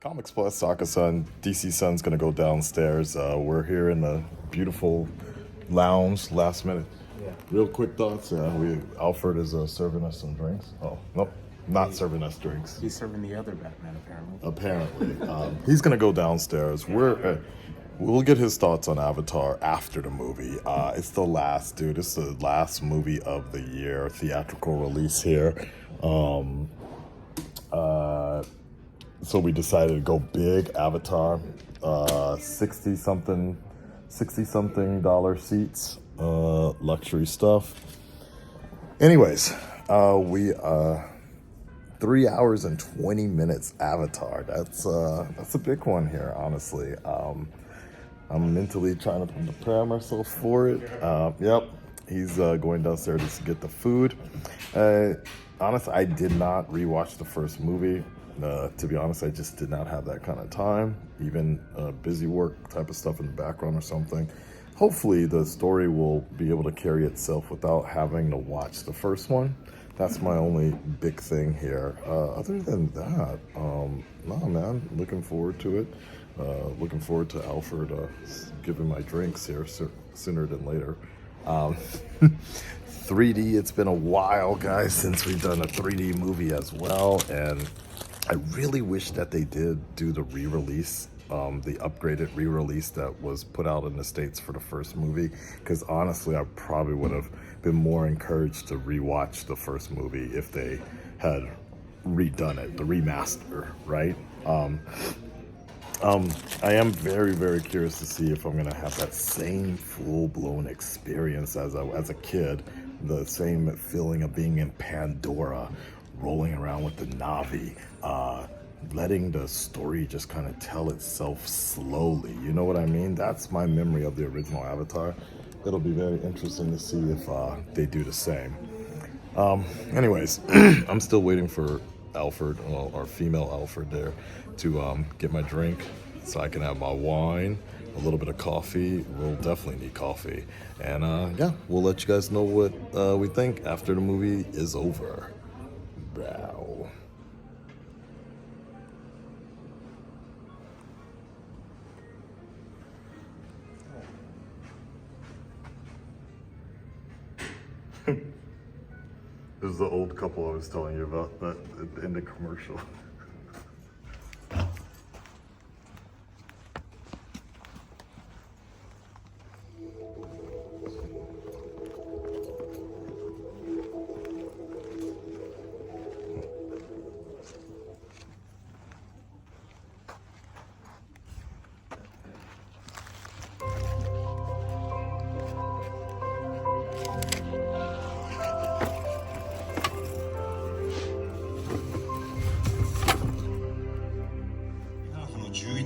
Comics Plus, Akasan, DC Sun's gonna go downstairs. We're here in the beautiful lounge. Last minute, real quick thoughts. Alfred is serving us some drinks. Oh nope, not serving us drinks. He's serving the other Batman apparently. He's gonna go downstairs. We'll get his thoughts on Avatar after the movie. It's the last, dude. It's the last movie of the year, theatrical release here. So we decided to go big. Avatar, 60 something dollar seats, luxury stuff. Anyways, we 3 hours and 20 minutes Avatar. That's a big one here, honestly. I'm mentally trying to prepare myself for it. Yep, he's going downstairs to get the food. Honestly, I did not rewatch the first movie. To be honest, I just did not have that kind of time. Even busy work type of stuff in the background or something. Hopefully the story will be able to carry itself without having to watch the first one. That's my only big thing here. Other than that, no man, looking forward to it. Looking forward to Alfred giving my drinks here sooner than later. 3D, it's been a while, guys, since we've done a 3D movie as well, and I really wish that they did do the re-release, the upgraded re-release that was put out in the States for the first movie, because honestly, I probably would have been more encouraged to rewatch the first movie if they had redone it, the remaster, right? I am very, very curious to see if I'm gonna have that same full-blown experience as a kid, the same feeling of being in Pandora, rolling around with the Na'vi, letting the story just kind of tell itself slowly. You know what I mean? That's my memory of the original Avatar. It'll be very interesting to see if they do the same. Anyways, I'm still waiting for Alfred, or female Alfred there, to get my drink so I can have my wine, a little bit of coffee. We'll definitely need coffee. And yeah, we'll let you guys know what we think after the movie is over. Wow. This is the old couple I was telling you about that in the commercial.11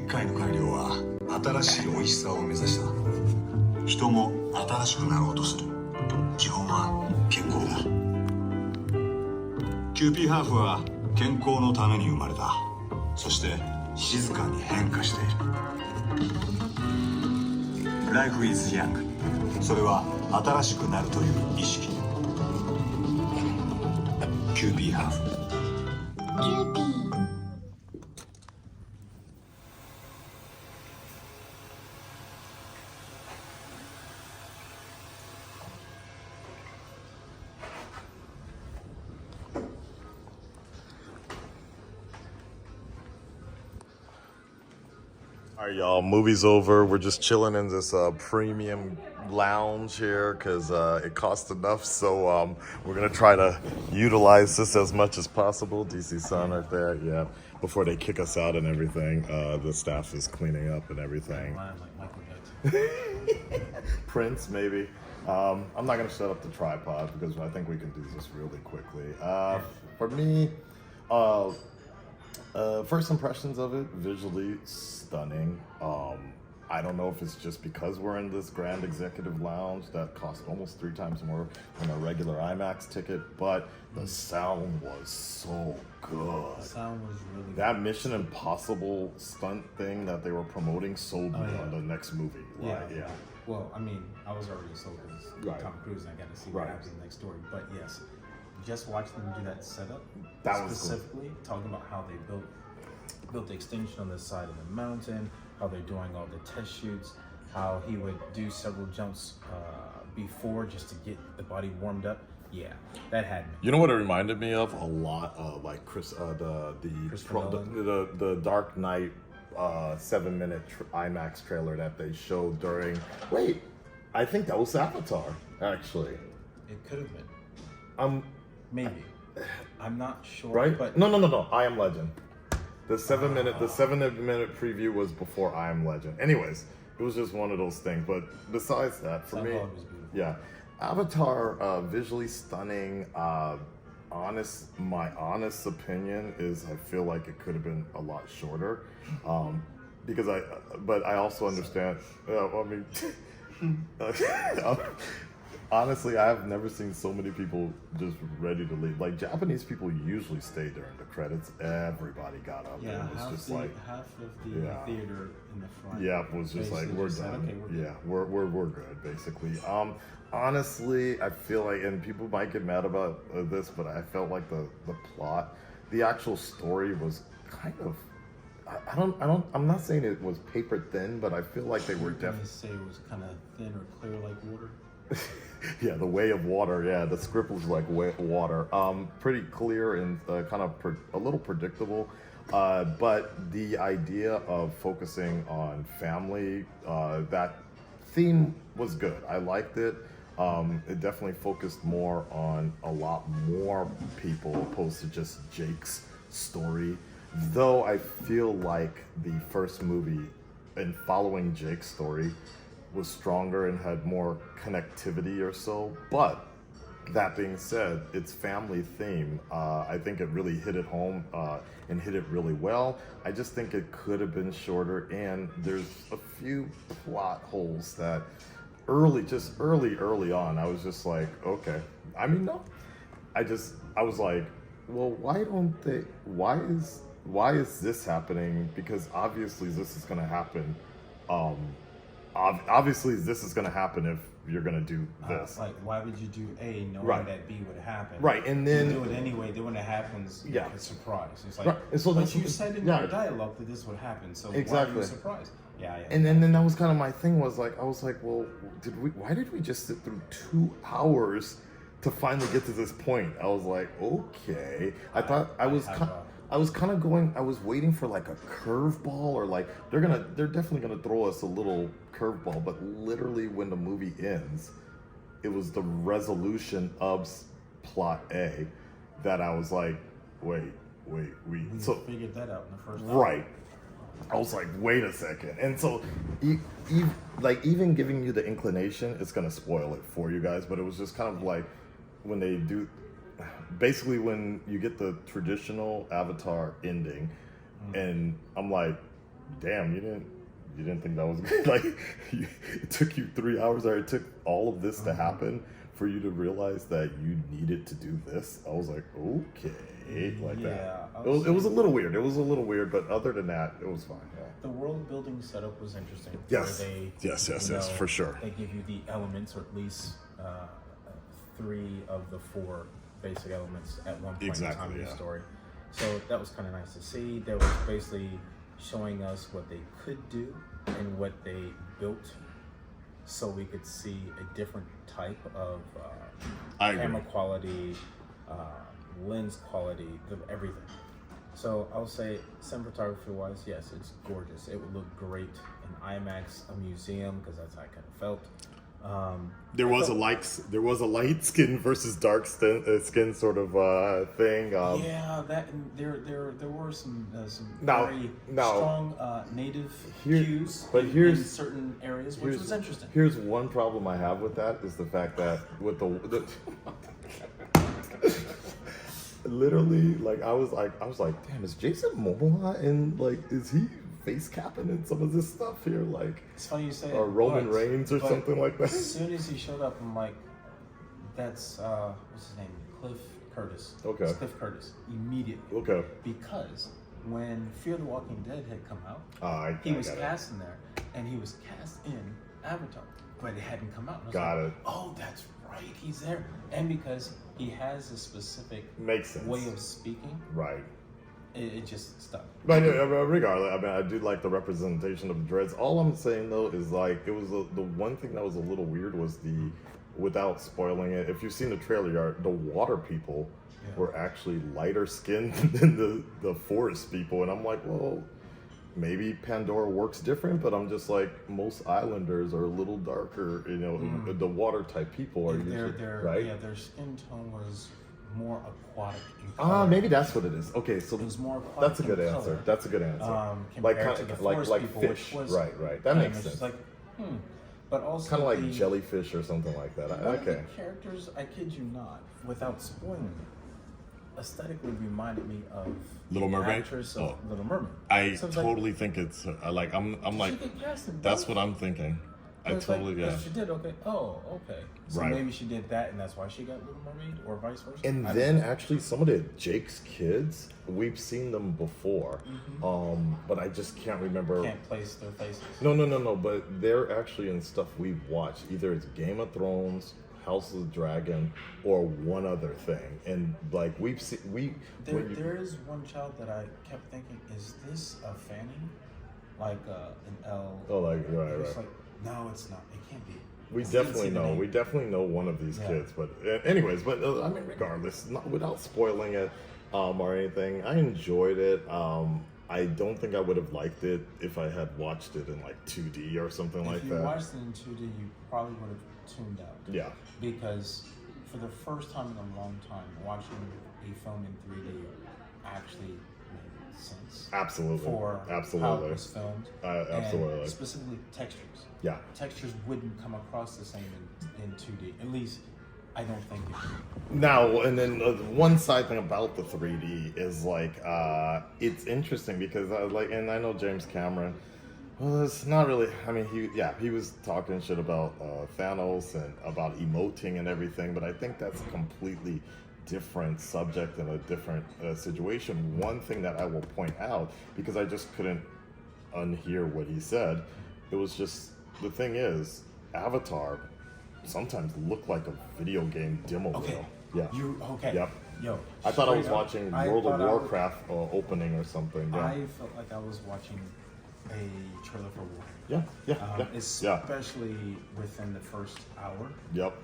回の改良は新しい美味しさを目指した。人も新しくなろうとする。基本は健康だ。キューピーハーフは健康のために生まれた。そして静かに変化している。Life is young。それは新しくなるという意識。キューピーハーフ。キューピー。All right, y'all, movie's over. We're just chilling in this premium lounge here because it costs enough. So we're going to try to utilize this as much as possible. DC Sun right there, yeah. Before they kick us out and everything, the staff is cleaning up and everything. Prince, maybe. I'm not going to set up the tripod because I think we can do this really quickly. For me, first impressions of it, visually stunning. I don't know if it's just because we're in this grand executive lounge that costs almost 3 times more than a regular IMAX ticket, but the sound was so good. The sound was really good. That Mission Impossible stunt thing that they were promoting sold me on the next movie. Yeah. Right, yeah. Well, I mean, I was already sold as Right. Tom Cruise, and I got to see what happens in the next story. But yes, just watch them do that setup. That was specifically talking about how they built built the extension on the side of the mountain, how they're doing all the test shoots, how he would do several jumps before just to get the body warmed up. Yeah, that had me. You know what it reminded me of a lot? Like the Dark Knight 7-minute IMAX trailer that they showed during. Wait, I think that was Avatar. Actually, It could have been. Maybe. I'm not sure. Right? But No. I Am Legend. The 7-minute preview was before I Am Legend. Anyways, it was just one of those things. But besides that, for me, Somehow it was beautiful. yeah, Avatar, visually stunning. My honest opinion is I feel like it could have been a lot shorter, because but I also understand. I mean, honestly, I have never seen so many people just ready to leave. Like Japanese people usually stay during the credits. Everybody got up. Yeah, and it was half just the like, half of the theater in the front. yeah, it was just like basically we're just said, done. okay, we're good. Yeah, we're good basically. Honestly, I feel like, and people might get mad about this, but I felt like the plot, the actual story was kind of. I'm not saying it was paper thin, but I feel like they were definitely. Say it was kind of thin or clear like water. Yeah, the way of water. Yeah, the script was like water. Pretty clear and kind of a little predictable. But the idea of focusing on family, that theme was good. I liked it. It definitely focused more on a lot more people opposed to just Jake's story. Though I feel like the first movie and following Jake's story was stronger and had more connectivity or so. But that being said, its family theme, I think it really hit it home and hit it really well. I just think it could have been shorter, and there's a few plot holes that early on, I was just like, okay. I mean, no. I was like, well, why is this happening? Because obviously this is going to happen. Obviously this is going to happen if you're going to do this. Like, why would you do A knowing Right. that B would happen? Right, and then you do it anyway. Then when it happens, Yeah. it's a surprise. It's like, Right, and so but that's you what- said in yeah. your dialogue that this would happen. So why are Exactly. you surprised? Yeah. And then that was kind of my thing, was like, I was like, well, why did we just sit through 2 hours to finally get to this point? I was like, okay. I thought I was waiting for like a curveball, or like they're definitely gonna throw us a little curveball, but literally when the movie ends, it was the resolution of plot A that I was like, wait, we figured that out in the first. right. I was like, wait a second. And so, even giving you the inclination, it's going to spoil it for you guys, but it was just kind of like when they do, basically when you get the traditional Avatar ending, and I'm like, damn, you didn't think that was good? Like, it took you 3 hours, or it took all of this to happen for you to realize that you needed to do this? I was like, okay. Like that. It was a little weird. It was a little weird, but other than that, it was fine. Yeah. The world building setup was interesting. Yes. Where they, Yes, for sure. They give you the elements, or at least 3 of the 4 basic elements at one point in time in the story. So that was kind of nice to see. They were basically showing us what they could do and what they built, so we could see a different type of camera quality, lens quality, everything. So I'll say cinematography wise, yes, it's gorgeous. It would look great in IMAX, a museum, because that's how I kind of felt. There was a light skin versus dark skin sort of thing. Yeah, that, and there were some very strong native cues in certain areas, which was interesting. Here's one problem I have with that, is the fact that with the literally, like, I was like, damn, is Jason Momoa and like, is he face capping in some of this stuff here, like, it's funny you say or Roman Reigns or something like that? As soon as he showed up, I'm like, that's what's his name, Cliff Curtis. Okay. It's Cliff Curtis immediately. Okay. Because when Fear the Walking Dead had come out, he was cast in there, and he was cast in Avatar, but it hadn't come out. Got it. Oh, that's right, he's there, and because he has a specific makes sense way of speaking. Right. it just stuck. But regardless, I mean, I do like the representation of the dreads. All I'm saying though is like it was the one thing that was a little weird was without spoiling it. If you've seen the trailer, the water people were actually lighter skinned than the forest people, and I'm like, well, maybe Pandora works different, but I'm just like most islanders are a little darker. You know, the water type people are usually right. Yeah, their skin tone was more aquatic in color. Maybe that's what it is. Okay, so it was more aquatic. That's a good answer. That's a good answer. Like kind of like people, fish. Was, right. That makes sense. Like, But also kind of like jellyfish or something like that. Okay. The characters, I kid you not, without spoiling them, aesthetically reminded me of Little Mermaid. Actress of Little Mermaid. I totally think it's like I'm like that's what I'm thinking. I totally She did okay. Oh, okay. So maybe she did that, and that's why she got Little Mermaid, or vice versa. And then actually, some of the Jake's kids, we've seen them before, but I just can't remember. Can't place their faces. No. But they're actually in stuff we've watched. Either it's Game of Thrones, House of the Dragon, or one other thing. And like we've seen, there is one child that I kept thinking, is this a Fanning, like an L? Oh, like right. Like, no, it's not. It can't be. We definitely know one of these kids. But anyways, I mean, regardless, not without spoiling it or anything, I enjoyed it. I don't think I would have liked it if I had watched it in like 2D or something like that. If you watched it in 2D, you probably would have tuned out. Yeah. Because for the first time in a long time, watching a film in 3D actually made sense. Absolutely. For how it was filmed. Absolutely. And specifically textures. Yeah. Textures wouldn't come across the same in 2D. At least, I don't think it would. Now, and then one side thing about the 3D is like, it's interesting because and I know James Cameron, well, it's not really, I mean, he was talking shit about Thanos and about emoting and everything, but I think that's a completely different subject and a different situation. One thing that I will point out, because I just couldn't unhear what he said, it was just, the thing is, Avatar sometimes look like a video game demo reel. Yeah. Yep. Yo. I thought I was watching World of Warcraft opening or something. Yeah. I felt like I was watching a trailer for War. Yeah. Especially within the first hour. Yep.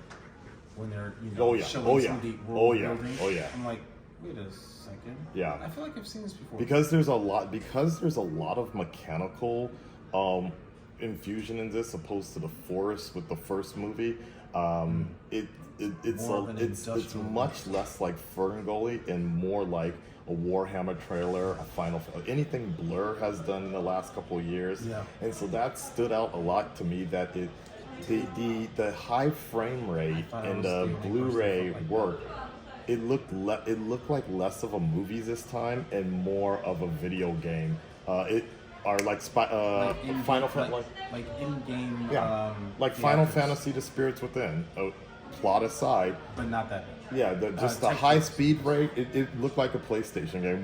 When they're showing some of the world building. Oh yeah. I'm like, wait a second. Yeah. I feel like I've seen this before. Because there's a lot of mechanical infusion in this, opposed to the forest with the first movie. It's much less like Ferngully and more like a Warhammer trailer, a Final anything Blur has done in the last couple of years. Yeah. And so that stood out a lot to me, that the high frame rate and the Blu-ray work. It looked like less of a movie this time and more of a video game. Final Fantasy, like in-game. Like Final Fantasy: The Spirits Within. Plot aside, but not that much. Yeah, the high speed rate. It looked like a PlayStation game,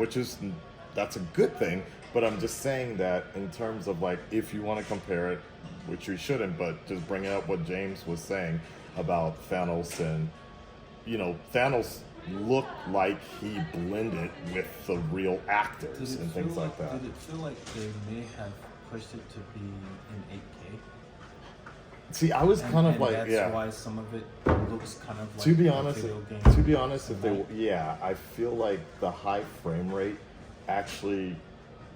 that's a good thing. But I'm just saying that in terms of like, if you want to compare it, which you shouldn't, but just bringing up what James was saying about Thanos, and Thanos looked like he blended with the real actors and things like that. Did it feel like they may have pushed it to be in 8K? See, I was kind of like, that's why some of it looks kind of like to be honest, if I feel like the high frame rate actually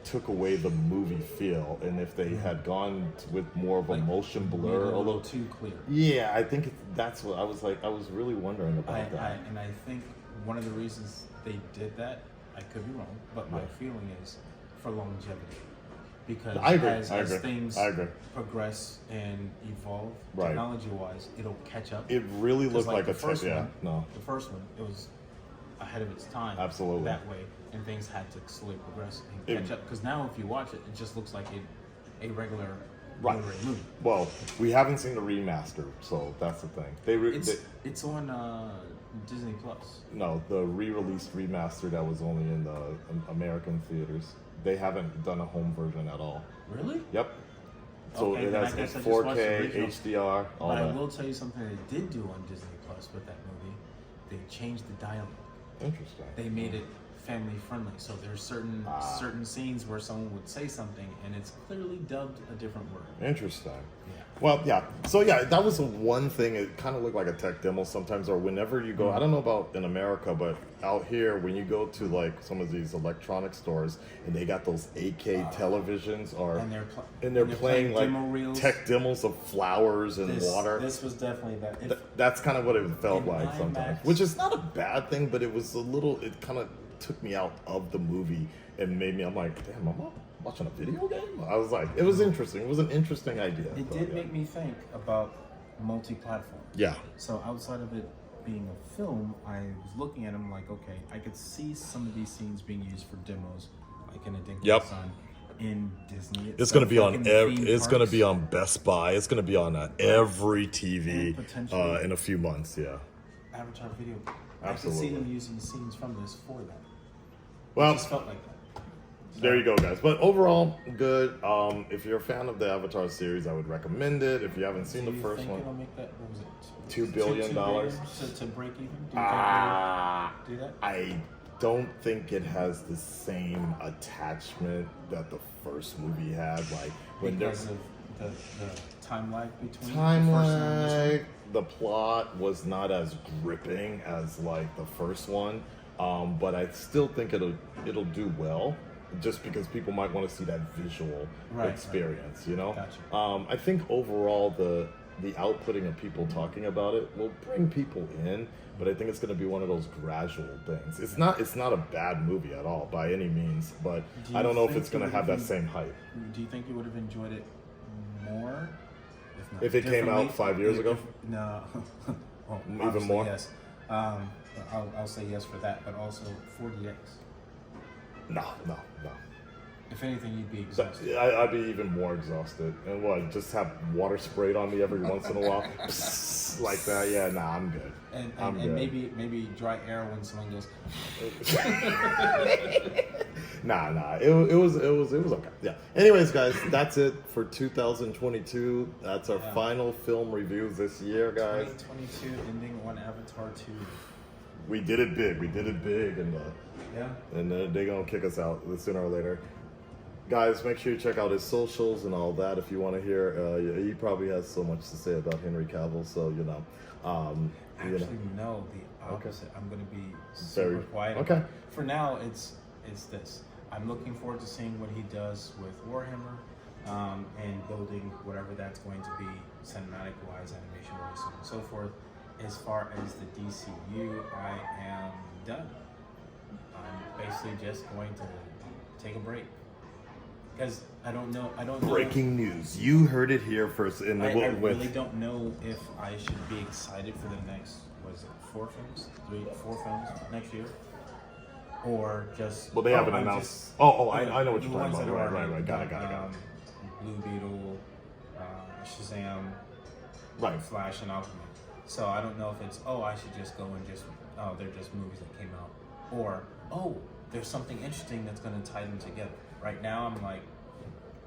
took away the movie feel, and if they had gone with more of a motion blur, a little too clear. Yeah, I think that's what I was like. I was really wondering about that. And I think one of the reasons they did that, I could be wrong, but my feeling is for longevity. Because as things progress and evolve, technology-wise, it'll catch up. It really looked like the first one. The first one, it was ahead of its time. Absolutely. That way, and things had to slowly progress and catch up. Because now, if you watch it, it just looks like a regular Blu-ray movie. Well, we haven't seen the remaster, so that's the thing. It's on Disney Plus. No, the re-released remaster that was only in the American theaters. They haven't done a home version at all. Really? Yep. So it has 4K, HDR, all that. But I will tell you something they did do on Disney Plus with that movie. They changed the dialogue. Interesting. They made it family friendly. So there's certain scenes where someone would say something and it's clearly dubbed a different word. Interesting. Yeah. Well, yeah. So yeah, that was the one thing. It kind of looked like a tech demo sometimes, or whenever you go. I don't know about in America, but out here, when you go to like some of these electronic stores and they got those 8K televisions, or And they're playing like demo reels. tech demos of flowers and water. This was definitely that. That's kind of what it felt In like sometimes, IMAX. which is not a bad thing, but it was a little. It kind of took me out of the movie and made me. I'm like, damn, I'm watching a video game. I was like, it was interesting. It was an interesting idea. It did make me think about multi-platform. Yeah. So outside of it being a film, I was looking at them like, okay, I could see some of these scenes being used for demos, like in Akasan, in Disney. It's going to be like on. in the theme It's going to parks. be on Best Buy. It's going to be on every TV potentially- in a few months. Yeah. Avatar video. Absolutely. I could see them using scenes from this for that. Well, It just felt like that. there you go, guys. But overall, good. If you're a fan of the Avatar series, I would recommend it. If you haven't seen the first think one, it'll make that? What was it? $2 billion? $2 billion to break even. Do you think it'll do that? I don't think it has the same attachment that the first movie had. Like when Because of the time lag between time the first and this one? lag, the plot was not as gripping as like the first one. But I still think it'll do well, just because people might want to see that visual experience. You know, Gotcha. I think overall the outputting of people talking about it will bring people in, but I think it's going to be one of those gradual things. It's not a bad movie at all by any means, but I don't know if it's going to have that same hype. Do you think you would have enjoyed it more If it came out 5 years ago? No. Well, Even obviously, more? Yes. I'll say yes for that, but also 40X. No. If anything, you'd be So, exhausted. I'd be even more exhausted. And what, just have water sprayed on me every once in a while? Like that? Yeah, nah, I'm good. I'm And good. maybe dry air when someone goes. Nah. It was okay. Yeah. Anyways, guys, that's it for 2022. That's our final film review this year, guys. 2022 ending on Avatar 2. We did it big, Yeah. and they're gonna kick us out sooner or later. Guys, make sure you check out his socials and all that if you want to hear. He probably has so much to say about Henry Cavill, so you know. Actually, no, the opposite. I'm going to be Very- super quiet. okay. For now, it's this. I'm looking forward to seeing what he does with Warhammer, and building whatever that's going to be cinematic-wise, animation-wise, so on and so forth. As far as the DCU, I am done. I'm basically just going to take a break. Because I don't know. Breaking news. You heard it here first. In I really don't know if I should be excited for the next, was it 4 films next year? Or just... Well, they haven't announced... I know what you're talking about. Right. Got it. Blue Beetle, Shazam, Right. Flash, and Aquaman. So I don't know if it's, I should just go and just... Oh, they're just movies that came out. Or, there's something interesting that's going to tie them together. Right now, I'm like...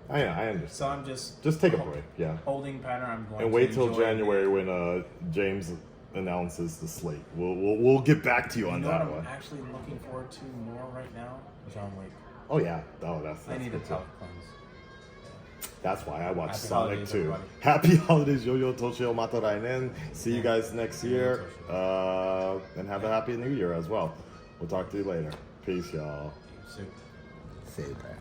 I understand. So I'm just... Just take a break, yeah. Holding pattern, I'm going And to wait till enjoy January when James announces the slate. We'll get back to you on that what one. I'm actually looking forward to more right now? John Wick. Oh yeah. Oh, that's I need a good too. palate cleanse. That's why I watched Happy Sonic holidays, too. everybody. Happy holidays, Yo-Yo Toshio Mata Rainen. See you guys next year. And have a happy new year as well. We'll talk to you later. Peace, y'all. Super. Super.